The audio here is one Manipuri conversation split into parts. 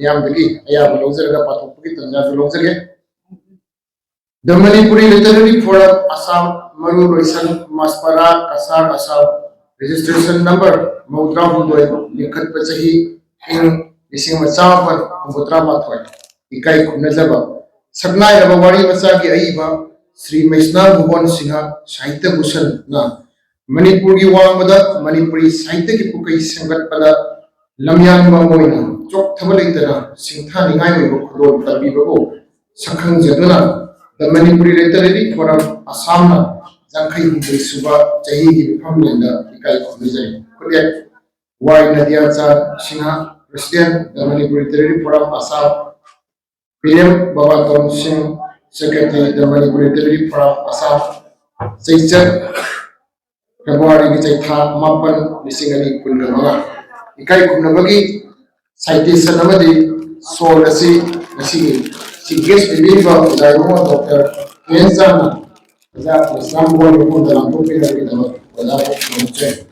Yamdagi, Ayam Loser, Patopit, and Yazulosage. The Manipuri Literary Forum, Assam, Maru Sanglen, Maspara, Cachar, Assam, registration number, Maudramundo, Nikat Pachahi, in Ising Masapan, Mutramathoi, ekaikhumnaba, Saknairaba Wari Masaki Aiba, Sri Mifamlem Banskandi Singha, Sahitya Akademi, Manipuri Wangmada, Manipuri Sahitya Pukai Sangat Pada, Lamyan Mamoina, Chongtham Gouro Singha Ningai Kudol Tabibo, Sakhom Kamalakanta, the Manipuri Literary Forum, Assam, Saikhom Kamalakanta, chahigi Mifamlem Banskandi Junior, Y. Nadia Singha, President, the Manipuri Literary Forum, Assam, Huirem Babaton Singha, Secretary, the Manipuri Literary Forum, Assam, Chachar, February Chaitha Mapan, Lisingani Kunjalal ekaikhumnabagi citation amadi soul asi nasi guest deliver Zaimo Dr. Gen Secy that was some boy who the Lampopin without check.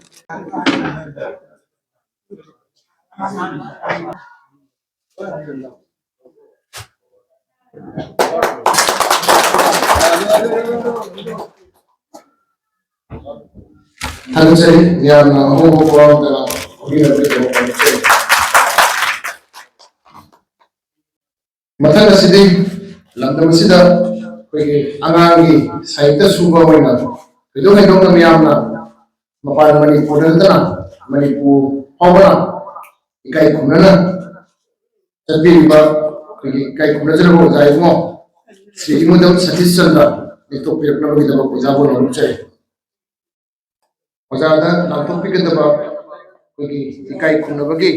Hello, sir. We are now over the Matang Sidi, London Sida, Angangi, Sahitya Suba, we don't know the Miamna, Mapan Manipur, Manipur, Pavana, ekaikhumnana, Tabiba, ekaikhumnaba, Zaimo, Srimudam Satisanda, the topic of the Zabon on Che. Ozada, not topic of the ekaikhumnabagi,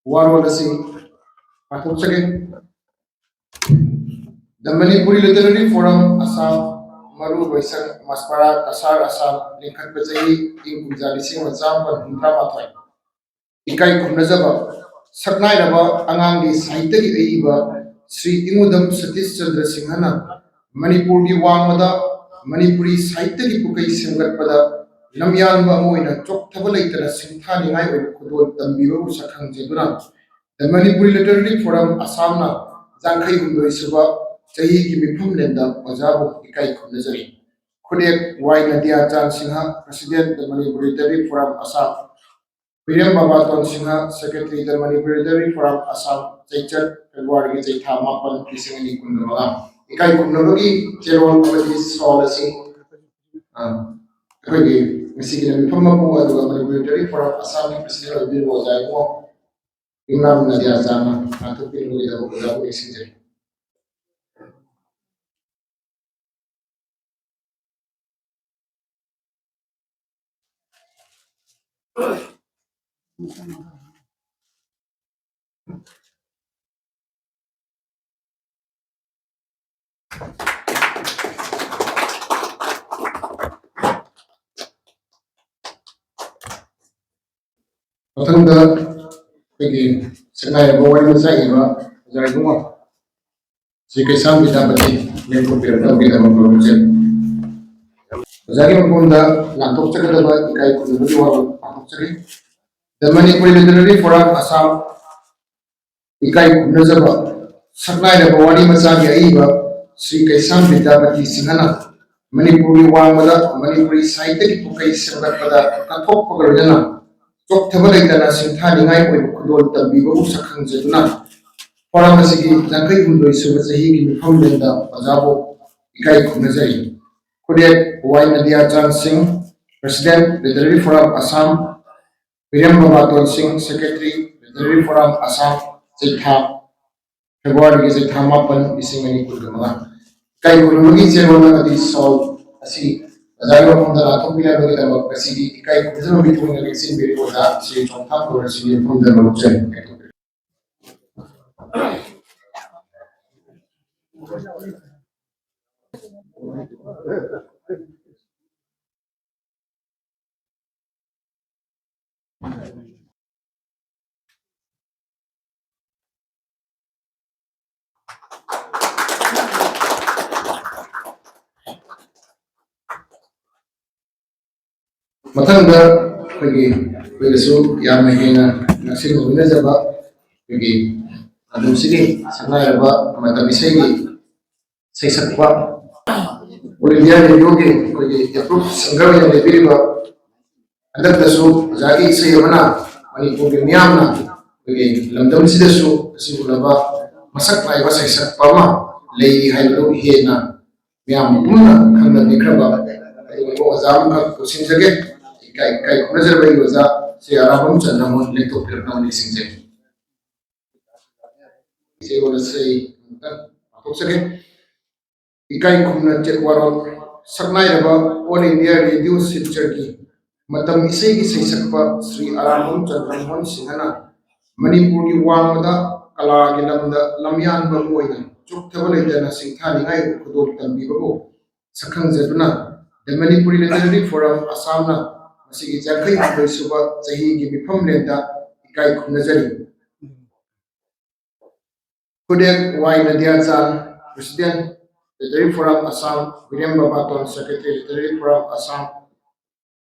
one on the sea, Patosake. The Manipuri Literary Forum, Assam, Maru Sanglen, Maspara, Cachar, Assam, Linkat Pachahi, in Kunjalal Yendrembam, ekaikhumnaba, Saknairaba, Angangi, Sahitya Akademi, Sri Ingudam Satish Chandra Singhana, Manipuri Wangmada, Manipuri Sahitya Pukai Sangat Pada, Lamyan Mamoina, Chongtham Singha Ningai Kudol Tambibo Sakhom Kamalakanta, the Manipuri Literary Forum, Assam, Saikhom chahigi Mifamlem Banskandi Junior, Kudek Y. Nadia Singha, President, the Manipuri Literary Forum, Assam, Huirem Babaton Singha, Secretary, the Manipuri Literary Forum, Assam, Chachar, February Chaitha Mapan, Lisingani Kunjalal, ekaikhumnabagi Jerol Committee Solasi, Michigan Mifamlem Manipuri Literary Forum, Assam, President of the Zaimo, Imam Nadia Zana, Atupin with the Matanda, Saknairaba Wari Masaiba, Zaimo, Sikisam Bidabati, Manipur Theatre Center, Lantok Chakadaba, ekaikhumnabagi, the Manipuri Literary Forum, Assam, ekaikhumnaba, Saknairaba Wari Masaiba, Sri Kaisam Bidabati Singhana, Manipuri Wangmada, Manipuri Sahitya Pukai Sangat Pada, Kathok Chongtham Gouro Singha Ningai Kudol Tabibo Sakhom Kamalakanta, Forum Asigi, Yankai Suba chahigi Mifamlem Banskandi ekaikhumnaba, Kudek Y. Nadia Singh, President, Literary Forum, Assam, Huirem Babaton Singha, Secretary, Literary Forum, Assam, Chaitha, February Chaitha Mapan, Lisingani Kunjalal, ekaikhumnabagi Jerol Committee Solasi, Zaimo from the Latopila Bagitaba, Pasidi, ekaikhumnaba between the Lexin Bekoda, Sri Chongtham Gouro Singha from the Rochen. Matanda, Yamakina, Nasim Vinazaba, adum sigi Saknairaba matabisegi Saisakwa All India Radio ke koi approve singer yang lebih andak dasu jagi sayamana Manipur ke miyamna koi lamdam sidasu sigulaba masak pai ba Saisak pama lei hailu hena miyam pumna khangna bikraba ayo azam ka kusin jage kai kunajar bai waza se arabam chanamon lekto pirna ni singje se wala sei atok sage ikai khumna chetwarol Saknairaba All India Radio Silchar ki matam isai ki saisakpa Sri Aramam Chandramon Singhana Manipuri wangda kala ki lamda lamyan ba moina chukthaba leidana singthani ngai khudol tambi babo sakhang jaduna the Manipuri Literary Forum Assamna masigi jangkai khudoi suba chahi ki Mifamlem ikai khumna jari Kudek Waina Diansan President Literary Forum Assam, Huirem Babaton Secretary Literary Forum Assam,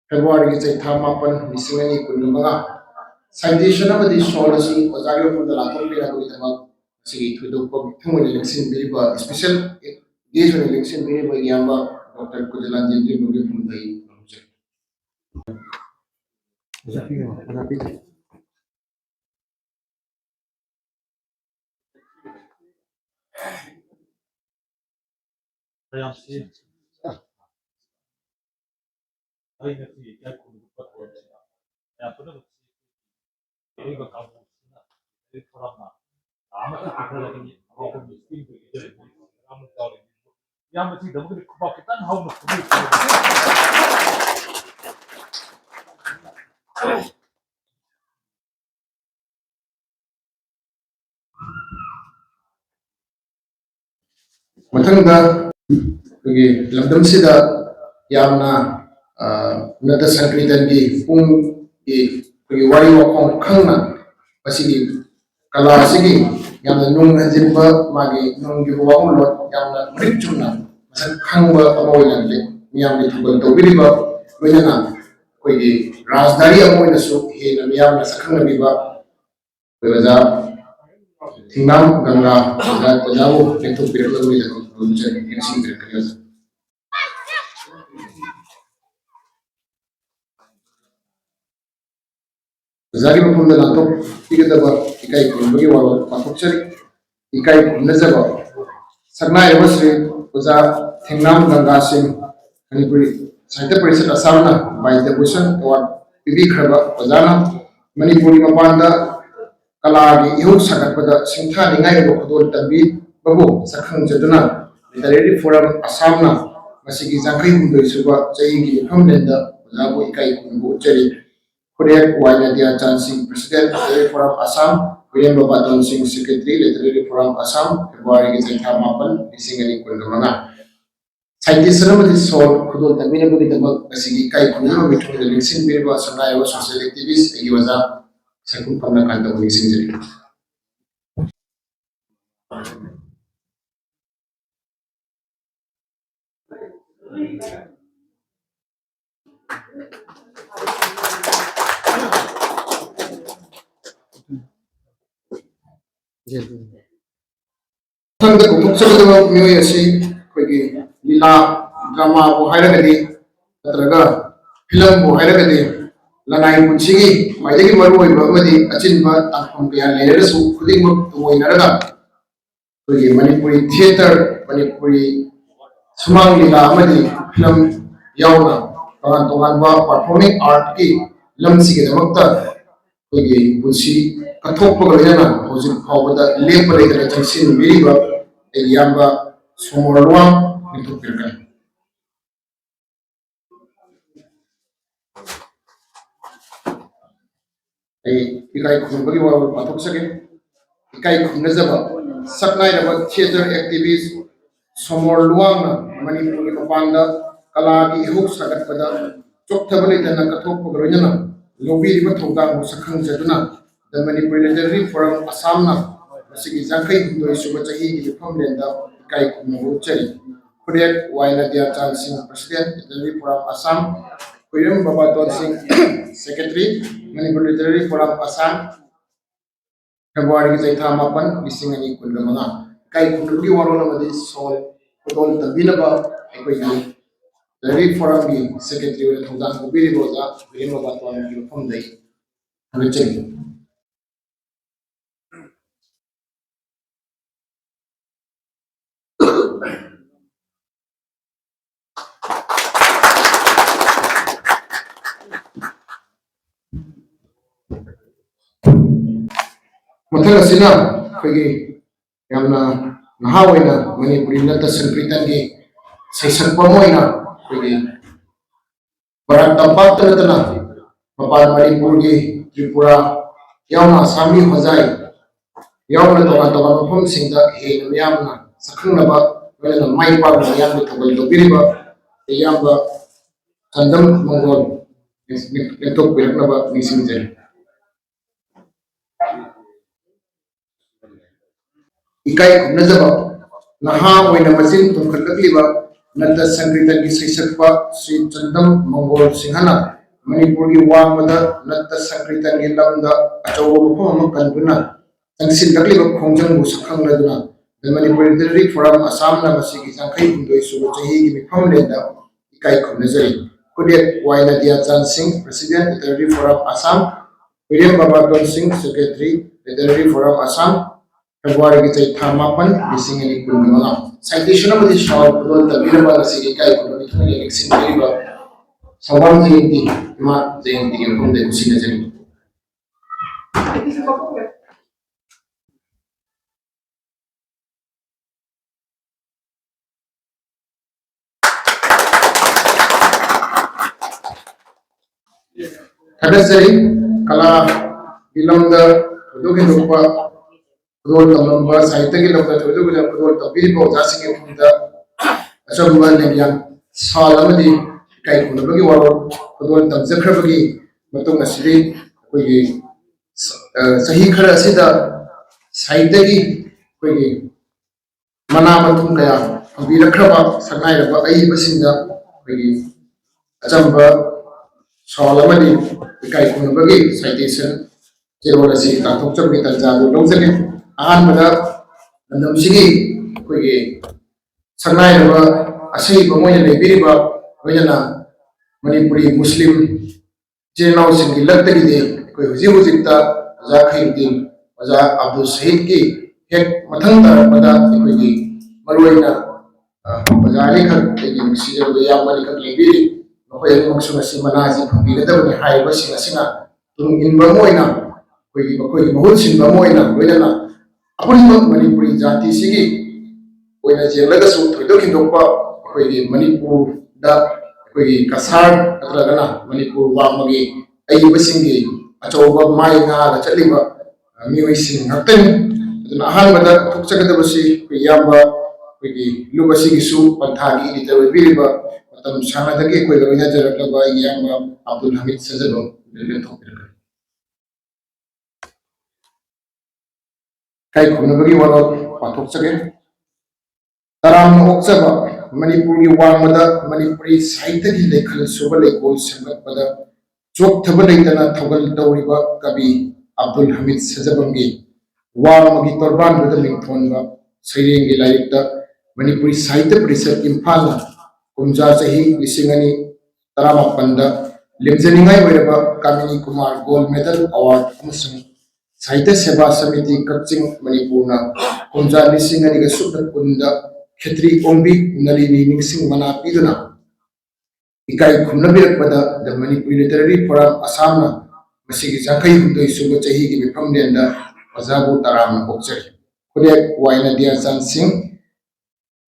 February Mapan, Misingani Kundumaga. Citation of the Sholashi, Ozario from the Latopia with the Sigi to the public election Biriba, special engagement election Biriba Yamba, Dr. Kunjalal Yendrembam from the Matanga lamdam sida yamna nada sankritan gi pung gi wari wakong khangna pasigi kala sigi yamna nung hanjinba magi nung gi wakong lot yamna mrikchuna masak khangba amoy le miyam gi thubal tawbiriba loinana koigi rajdhani amoy nasu he na miyam na sakhangna biba koibaza Tingnam Ganga Jago itu periode itu menjadi yang singkat kerja. Zari pun dalam tu tiga dapat ikai pun bagi walau masuk cari ikai pun nezaba. Saknairaba Sri Uza Tingnam Ganga Singh Manipuri Sahitya Akademi Assam na by the Bhushan Award Pibi Kharba Wazana Manipuri Mapanda Kalagi Ihuk Sakat pada Singha Ningai Bokudol Tabi Babu Sakhang Jaduna Literary Forum Assam na Masigi Zangkai Hundoi Suba Chahingi Mifamlem Zabu Ikai Kumbu Chari Kodek Waina Dia Chansing President Literary Forum Assam Huirem Babaton Singha Secretary Literary Forum Assam February Gizengha Mapan Disingani Kundamana Scientist Ramadi Sol Kudol Tabi Nabu Ditabak Masigi Ikai Kumbu Mitun the Lixin Birba Saknairaba Social Activist Egiwaza Saikhom Kamalakanta sendiri. Tanda kutuk sabda mioi asi koigi lila drama bu hairagadi natraga film bu hairagadi lanai punsigi maidagi maru oi bagadi achinba takpam kaya leresu khudingmak tumoi naraga koigi Manipuri Theatre Manipuri Sumang lila amadi film yauna tongan ba performing art ki lamsigi damakta koigi punsi kathokpa galena hojik phawada lepa leidana changsin biriba yamba somorluang nitupirkan ikai khunbagi waru pathok sake ikai khunajaba Saknairaba theater activist somorluang Manipuri mapanda kala gi ihuk sagat pada chokthaba leidana kathokpa galena lobi riba thongdang sakhang jaduna the Manipuri Literary Forum Assam na masigi jangkai hundoi suba chahi gi Mifamlem ikai khumbu chari Kodek Waina Dia Chansing President Literary Forum Assam Huirem Babaton Singha Secretary Manipuri Literary Forum Assam February ki chaitha mapan lising ani kunga manga kai kungi warona madi sol kotol tabinaba ekoi Literary Forum ki secretary wa Thousil Kanglup boza Huirem Babaton ki phom dai habecheng mathang asina khoi yamna naha oina Manipuri natta sankritan ki saisak pamoina khoi barak tampak tanatana mapan Manipur ki Tripura yauna Assami Hojai yauna tonga tonga mafam singda he yamna sakhnaba wala mai pa yamna thobal dobiriba yamba Chongtham Mongol netok biraknaba nisingjer ekaikhumnaba naha oina machin tumkhatlakliba natta sankritan ki saisakpa Sri Chongtham Gouro Singha Manipur ki wangmada natta sankritan ki lamda achawa mafam ama kanbuna tangsin lakliba khongjang bu sakhangladuna the Manipuri Literary Forum Assam na masigi jangkai hundoi suba chahigi Mifamlem ekaikhumnajari kudet waina dia Chan Singh President Literary Forum Assam Huirem Babaton Singh Secretary Literary Forum Assam February ki chaitha mapan lising ani kunga citation of the short kudol tabiraba masigi ekaikhumna thani election riba Soubam Jayanty ma Jayanty ki humde kusinajari Thadasari kala bilamda dogi dokpa kudol tamlamba Sahitya ki lamda dogi kudol tabiriba ojasing humda achamba nemyam salamadi ekaikhumnabagi waro kudol tamjakhrabagi matung asiri koigi sahi khara asida Sahitya ki koigi mana matung kaya ambirakhraba Saknairaba aibasinda koigi achamba Solamadi ekaikhumnabagi citation Jerol asi tathokcham ki tanjabu lawjage ahanbada namsigi koigi Saknairaba asai bamoya lebiriba loyana Manipuri Muslim Jenau singi lattagi de koi hujikta Raja Khairuddin Raja Abdul Shahid ki hek mathang pada koigi maruaina Raja Ali Khan tegi sijab yamani kak lebiri Nokoy maksud si manaji pambila ni hai basi nasina tung in bamoina koigi mahul sin bamoina loyana apun Manipuri jati sigi koina jelaga su thoidokin dokpa koigi Manipur da koigi Cachar atragana Manipur wamagi aibasingi achoba mai nga ga chaliba mioi sing ngakten aduna ahanbada thokchagadabasi yamba koigi lubasi gisu panthagi litawbiriba matam sanadagi koi roya jaraklaba yamba Abdul Hamid Sajabam bilbil thokpirka kai khumnabagi wala pathokchage taramna okchaba Manipuri wangmada Manipuri Sahitya ki lekhal suba lekol semgatpada Chongtham leitana thogal tawriba kabi Abdul Hamid Sajabamgi wangmagi torban bada mingthonba sairengi lairikta Manipuri Sahitya Parishad Imphal kumja chahi lisingani taramapanda lemjaningai oiraba Kamini Kumar Gold Medal Award amasung Sahitya Seva Samiti Kaching Manipurna kumja lisingani ga subna kunda Khetri Ombi Nalini Ningsing Mana Piduna ekaikhumnabirakpada the Manipuri Literary Forum Assam masigi jangkai hundoi suba chahigi Mifamlem da wajabu taramna okchari kudet waina dia Chan Singh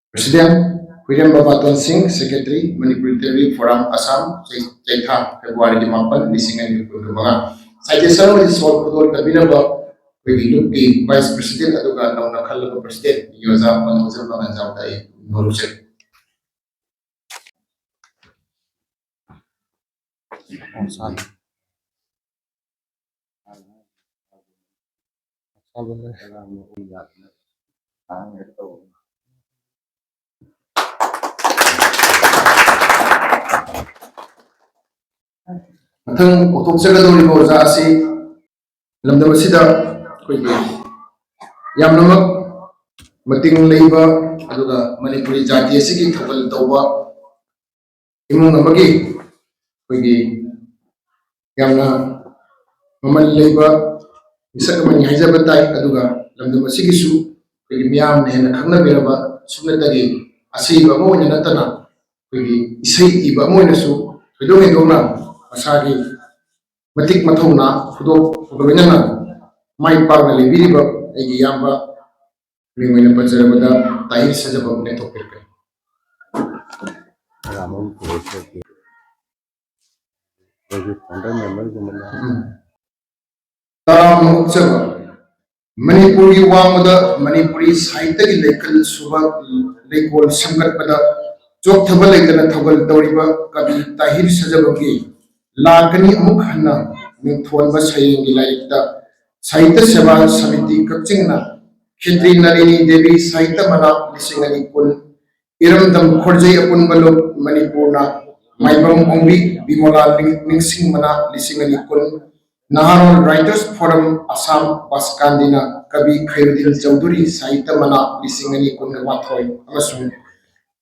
President Huirem Babaton Singh Secretary Manipuri Literary Forum Assam chaitha February ki mapan lisingan kunga citation of the sol kudol tabinaba koigi Lupki Vice President aduga nauna khallaba President yoza Konthoujam Manganjaw dai noruse mathang othokchagadoriba oja asi lamdam asida koigi yamnamak mating leiba aduga Manipuri jati asigi thawal tawba imung amagi koigi yamna mamal leiba misak amani haijaba tai aduga lamdam asigi su koigi miyam ne khangna beraba sumnatagi asiba mo ne natana koigi isai iba mo ne su vidong edongna asagi matik mathona fudok fudogena mai pagna lebiriba egi yamba Limina Pajarabada, Tahir Sajabab Netopirka. Manipuri Wamada, Manipuri Sahitya Akademi suba lekol samgat pada Chongtham Gouro Singha Kabi Tahir Sajabaki Lakani Amukhana Nungthil Basayingi Laikta Sahitya Seva Samiti Kachingna Khetri Narini Devi Sahitya Mana Lisingani Kun Huirem Khorjei Lup Manipurna Maibam Ongbi Bimola Ningsing Mana Lisingani Kun Naharol Writers Forum Assam Baskandina Kabi Khairudin Chaudhuri Sahitya Mana Lisingani Kun Mathoi Amasung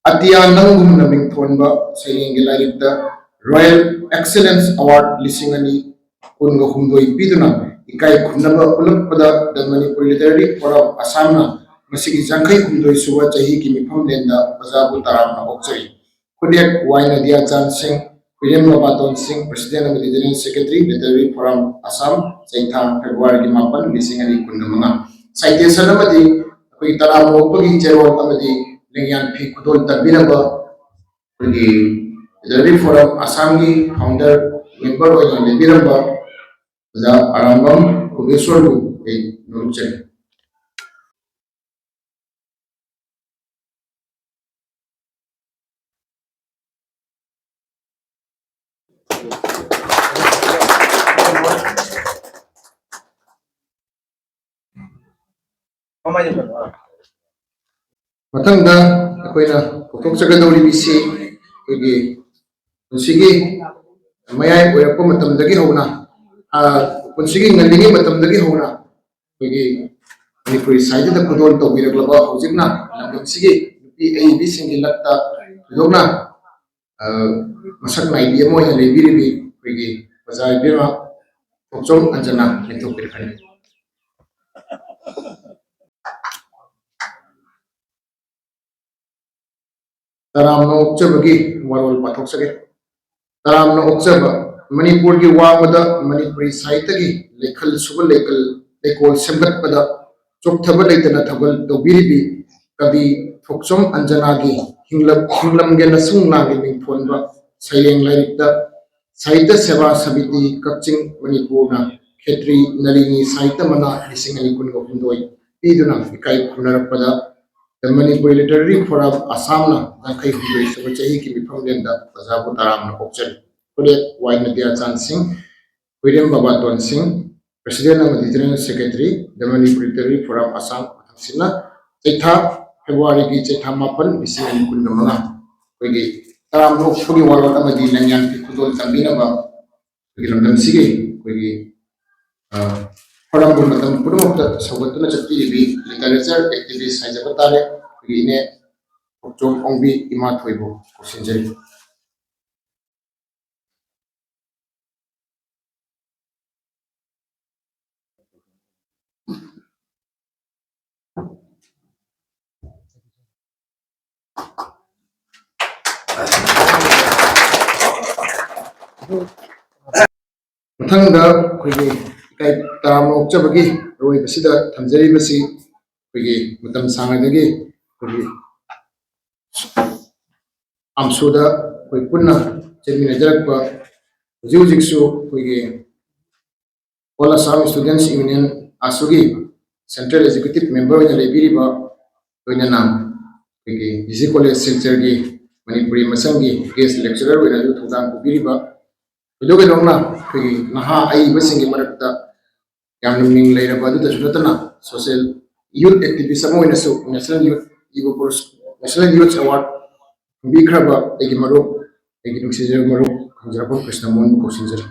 Atia Nangum Naming Thonba Sayingi Larikta Royal Excellence Award Lisingani Kun Humdoi Piduna ekaikhumnaba ulappada the Manipuri Literary Forum Assam masigi jangkai humdoi suba chahigi Mifamlem Banskandi Junior Kudiak Waina Dia Chan Singh Huirem Babaton Singha President of the Gen Secy Literary Forum Assam Saikhom February Mapan Lisingani Kundamanga Citation Amadi Taramna Pagi Cherol Amadi Lingyan P Kudol Tabinaba the Literary Forum Assamgi founder member of the Lebiramba the Arambam Kugeswaru a Nungthil. Matangda akoina Konthoujam bisi koigi punsigi mayai oirappa matamdagi hona punsigi ngaligi matamdagi hona koigi Manipuri side da kudol tawbiraglaba hojikna lamdamsigi nupi aibi singi lakta dogna masak naibi amo ya lebiribi koigi bazai bima Thousil anjana netopirkani. Taramna Okchabagi Warol Pathoksage. Taramna Okchaba Manipur ki Wamada Manipuri Sahitya Lekhal Suba Lekol Semgat Pada Chokthaba Leitana Thabal Dobiribi Kabi Thousil Anjanagi Hinglam Genasung Nagi Mingthonba Sayeng Larikta Sahitya Seva Sabiti Kaching Manipurna Khetri Nalini Sahitya Mana Lisingani Kungo Hundoi Iduna ekaikhumnaba the Manipuri Literary Forum Assam Jangkai Humdoi suba chahigi Mifamlem Bazabu taramna Okchari Kudiak Waina Dia Chan Singh Huirem Babaton Singha President of the General Secretary the Manipuri Literary Forum Assam Sina Chaitha February ki Chaitha Mapan Lisingani Kundamanga Koigi taramna Okpugi Warol Amadi Lanyan Pi Kudol Tambinaba Koigi Lamdam Sige Koigi Forum Matam Pudumokta Sagatuna Chatti literature activist Hajabatare Ine Okchom Ongbi Ima Thoibo Kosinjari. Mathangda Koigi Kai Taramna Okchabagi Roi Basida Thamjari Basi Koigi Matam Sangadagi Koigi Amsuda Koi Punna Chemina Jarakpa Jiksu Koigi All Assam Students Union Asugi Central Executive Member in Libiriba Koinanam Koigi Easy College Center Gi Manipuri Masangi Guest Lecturer in a Thousil Kubiriba Idoga Dongna Koigi Naha Ai Basingi Marakta Yamning later Badu the Junatana Social Youth Activism in a National Youth National Youth Award Bikraba Egimaru Egin Maru Kanjarapo Krishnamon Kosinjari.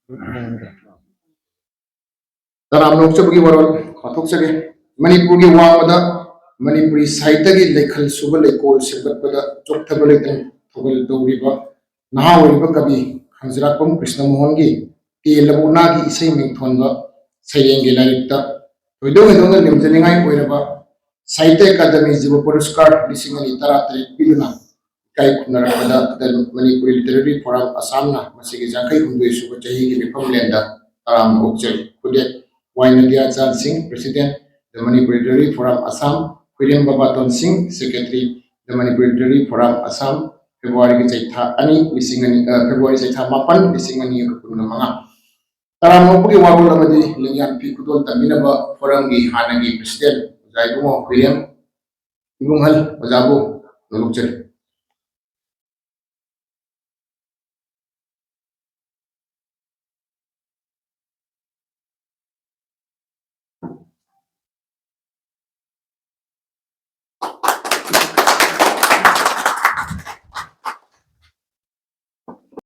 Taram Nokchabuki Warol, Konthoujam Manipuri Wamada, Manipuri Sahitya ki Lekhal Suba Lekol Sibatpada, Chongtham Gouro Singha, Naha Kabi, Hanzrakam Krishna Mohangi, Labuna ki Isai Mingthonba, Sayengi Larita, Vidonga Limjaningai Poiraba, Sahitya Akademi Jiva Puruskar, Lisingani Taratre, Piduna, ekaikhumnaba, the Manipuri Literary Forum Assam na, Masigi Ekaikhumnaba suba chahigi Mifamlem Banskandi Junior, Singh, President, the Manipuri Literary Forum Assam, Huirem Babaton Singha, Secretary, the Manipuri Literary Forum Assam, February February Saitha Mapan, Lisingani Kapunamanga. Taramnopuki Warul Amadi, Linyan Pikudol Taminaba, Forangi Hanagi President, Zaidumo, Huirem, Ibunghal, Wazabu, Nulukcher.